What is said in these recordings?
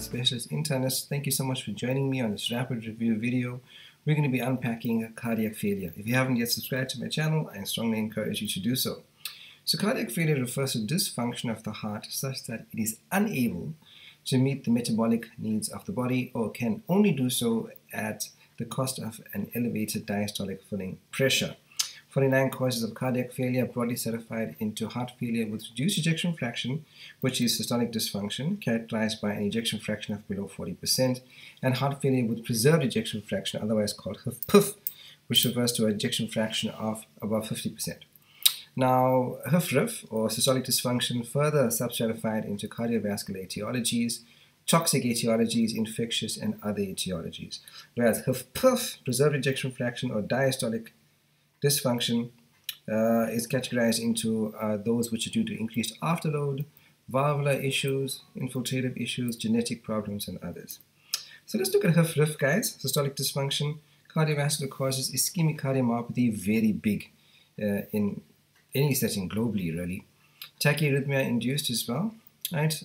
specialist internist. Thank you so much for joining me on this rapid review video. We're going to be unpacking cardiac failure. If you haven't yet subscribed to my channel, I strongly encourage you to do so. So cardiac failure refers to dysfunction of the heart such that it is unable to meet the metabolic needs of the body, or can only do so at the cost of an elevated diastolic filling pressure. 49 causes of cardiac failure broadly certified into heart failure with reduced ejection fraction, which is systolic dysfunction, characterized by an ejection fraction of below 40%, and heart failure with preserved ejection fraction, otherwise called HFpEF, which refers to an ejection fraction of above 50%. Now, HFrEF, or systolic dysfunction, further substratified into cardiovascular etiologies, toxic etiologies, infectious, and other etiologies. Whereas HFpEF, preserved ejection fraction, or diastolic dysfunction, is categorized into those which are due to increased afterload, valvular issues, infiltrative issues, genetic problems, and others. So let's look at HFrEF, guys. Systolic dysfunction, cardiovascular causes, ischemic cardiomyopathy, very big in any setting globally, really. Tachyarrhythmia induced as well, right?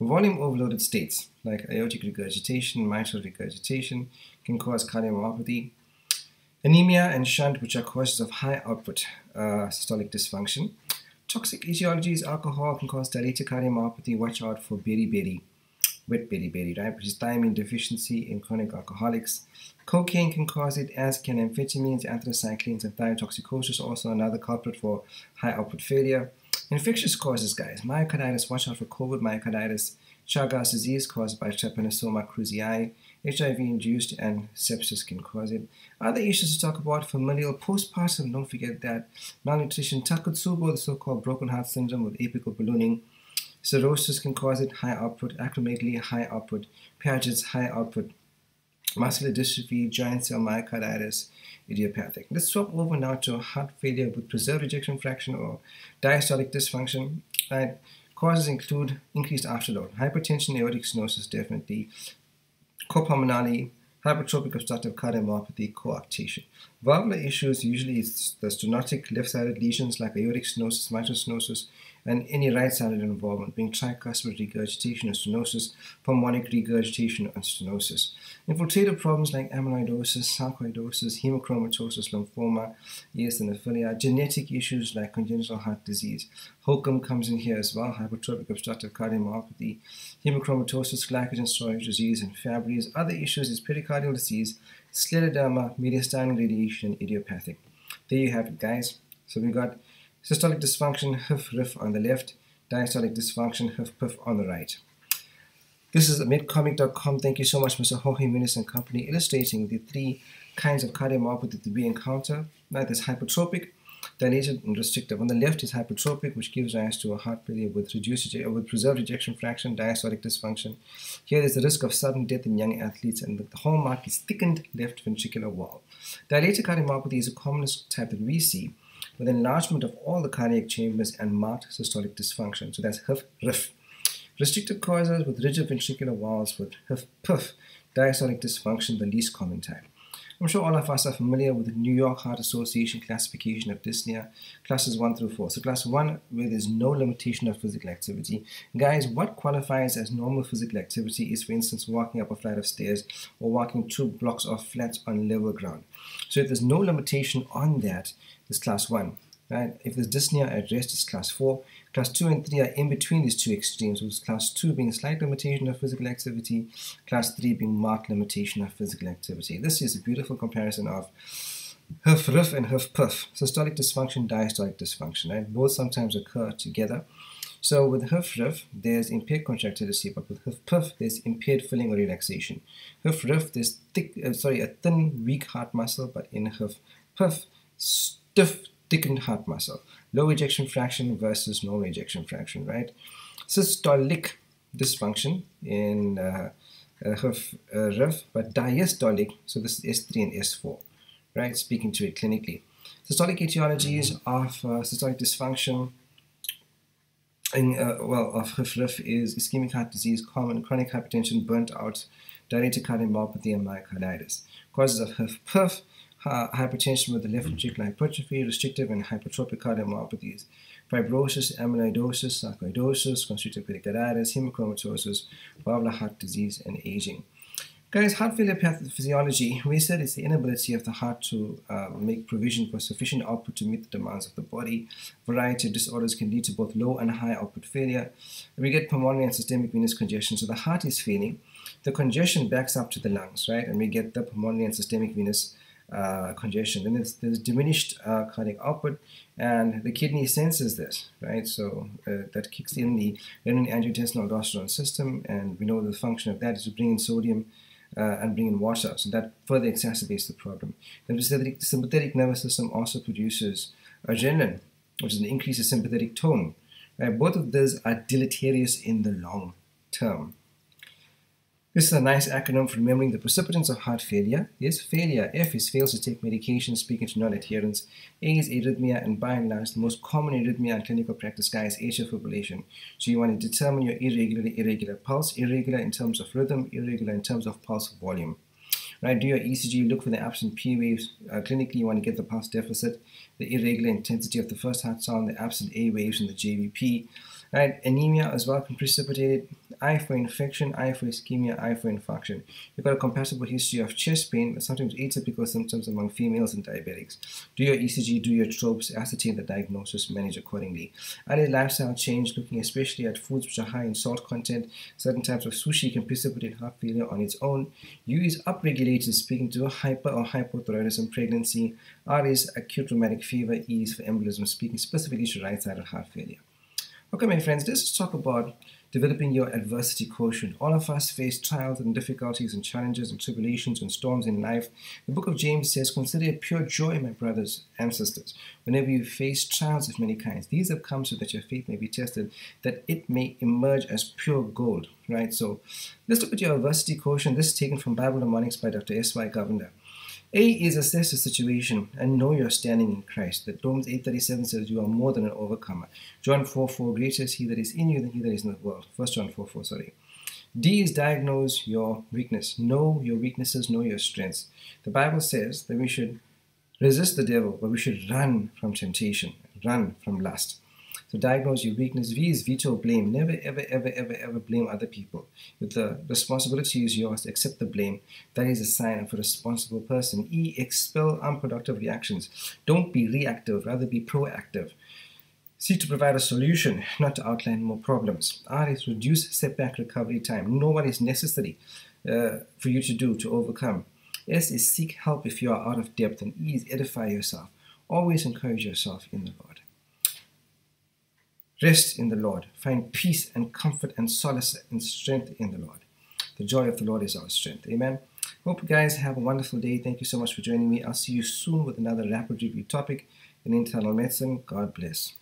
Volume overloaded states like aortic regurgitation, mitral regurgitation can cause cardiomyopathy. Anemia and shunt, which are causes of high output systolic dysfunction. Toxic etiologies, alcohol can cause dilated cardiomyopathy. Watch out for beriberi, wet beriberi, right, which is thiamine deficiency in chronic alcoholics. Cocaine can cause it, as can amphetamines, anthracyclines, and thyrotoxicosis, also another culprit for high output failure. Infectious causes, guys, myocarditis, watch out for COVID myocarditis, Chagas disease caused by Trypanosoma cruzi, HIV-induced, and sepsis can cause it. Other issues to talk about: familial, postpartum, don't forget that, malnutrition, Takotsubo, the so-called broken heart syndrome with apical ballooning, cirrhosis can cause it, high output, acromegaly, high output, Paget's, high output, muscular dystrophy, giant cell myocarditis, idiopathic. Let's swap over now to heart failure with preserved ejection fraction or diastolic dysfunction. Right? Causes include increased afterload, hypertension, aortic stenosis, definitely, copulmonary, hypertrophic obstructive cardiomyopathy, coarctation. Valvular issues, usually it's the stenotic left-sided lesions like aortic stenosis, mitral stenosis, and any right-sided involvement, being tricuspid regurgitation or stenosis, pulmonic regurgitation and stenosis. Infiltrative problems like amyloidosis, sarcoidosis, hemochromatosis, lymphoma, eosinophilia. Genetic issues like congenital heart disease. HOCM comes in here as well, hypertrophic obstructive cardiomyopathy, hemochromatosis, glycogen storage disease, and Fabry's. Other issues is pericardial disease, scleroderma, mediastinal radiation, and idiopathic. There you have it, guys. So we got systolic dysfunction, HFrEF on the left, diastolic dysfunction, HFpEF on the right. This is medcomic.com. Thank you so much, Mr. Jorge Muniz and company, illustrating the three kinds of cardiomyopathy that we encounter. Now, there's hypertrophic, dilated, and restrictive. On the left is hypertrophic, which gives rise to a heart failure with preserved ejection fraction, diastolic dysfunction. Here there's the risk of sudden death in young athletes, and the hallmark is thickened left ventricular wall. Dilated cardiomyopathy is the commonest type that we see, with enlargement of all the cardiac chambers and marked systolic dysfunction. So that's HFrEF. Restrictive causes with rigid ventricular walls with HFpEF, diastolic dysfunction, the least common type. I'm sure all of us are familiar with the New York Heart Association classification of dyspnea, classes 1 through 4. So class 1, where there's no limitation of physical activity. Guys, what qualifies as normal physical activity is, for instance, walking up a flight of stairs or walking 2 blocks of flats on level ground. So if there's no limitation on that, it's class 1. Right? If there's dyspnea at rest, it's class 4. Class 2 and 3 are in between these two extremes, with class 2 being a slight limitation of physical activity, class 3 being marked limitation of physical activity. This is a beautiful comparison of HFrEF and HFpEF, systolic dysfunction, diastolic dysfunction. Right? Both sometimes occur together. So with HFrEF, there's impaired contractility, but with HFpEF, there's impaired filling or relaxation. HFrEF, there's a thin, weak heart muscle, but in HFpEF, stiff, thickened heart muscle. Low ejection fraction versus normal ejection fraction, right? Systolic dysfunction in HFrEF, but diastolic, so this is S3 and S4, right? Speaking to it clinically. Systolic etiologies of systolic dysfunction of HFrEF is ischemic heart disease, common chronic hypertension, burnt out, dilated cardiomyopathy, and myocarditis. Causes of HFpEF hypertension with the left ventricular hypertrophy, restrictive and hypertrophic cardiomyopathies, fibrosis, amyloidosis, sarcoidosis, constrictive pericarditis, hemochromatosis, valvular heart disease, and aging. Guys, heart failure pathophysiology, we said it's the inability of the heart to make provision for sufficient output to meet the demands of the body. A variety of disorders can lead to both low and high output failure. We get pulmonary and systemic venous congestion. So the heart is failing. The congestion backs up to the lungs, right? And we get the pulmonary and systemic venous congestion. Then there's diminished cardiac output, and the kidney senses this, right? So that kicks in the renin-angiotensin-aldosterone system, and we know the function of that is to bring in sodium and bring in water, so that further exacerbates the problem. The sympathetic nervous system also produces adrenaline, which is an increase in sympathetic tone. Right? Both of those are deleterious in the long term. This is a nice acronym for remembering the precipitants of heart failure. Yes, failure. F is fails to take medication, speaking to non-adherence. A is arrhythmia, and by and large, the most common arrhythmia in clinical practice, guys, is atrial fibrillation. So you want to determine your irregular pulse, irregular in terms of rhythm, irregular in terms of pulse volume. Right, do your ECG, look for the absent P waves. Clinically, you want to get the pulse deficit, the irregular intensity of the first heart sound, the absent A waves, and the JVP. Right, anemia as well can precipitate it. I for infection, I for ischemia, I for infarction. You've got a compatible history of chest pain, but sometimes atypical symptoms among females and diabetics. Do your ECG, do your tropes, ascertain the diagnosis, manage accordingly. Add lifestyle change, looking especially at foods which are high in salt content. Certain types of sushi can precipitate heart failure on its own. U is upregulated, speaking to hyper or hypothyroidism, pregnancy. R is acute rheumatic fever. E is for embolism, speaking specifically to right-sided heart failure. Okay, my friends, let's talk about developing your adversity quotient. All of us face trials and difficulties and challenges and tribulations and storms in life. The book of James says, consider it pure joy, my brothers and sisters, whenever you face trials of many kinds. These have come so that your faith may be tested, that it may emerge as pure gold, right? So let's look at your adversity quotient. This is taken from Bible Mnemonics by Dr. S.Y. Govender. A is assess the situation and know you're standing in Christ. That Romans 8:37 says you are more than an overcomer. John 4:4, greater is he that is in you than he that is in the world. 1 John 4:4, sorry. D is diagnose your weakness. Know your weaknesses, know your strengths. The Bible says that we should resist the devil, but we should run from temptation, run from lust. So diagnose your weakness. V is veto blame. Never, ever, ever, ever, ever blame other people. If the responsibility is yours, accept the blame. That is a sign of a responsible person. E, expel unproductive reactions. Don't be reactive, rather be proactive. Seek to provide a solution, not to outline more problems. R is reduce setback recovery time. Know what is necessary for you to do to overcome. S is seek help if you are out of depth. And E is edify yourself. Always encourage yourself in the Lord. Rest in the Lord. Find peace and comfort and solace and strength in the Lord. The joy of the Lord is our strength. Amen. Hope you guys have a wonderful day. Thank you so much for joining me. I'll see you soon with another rapid review topic in internal medicine. God bless.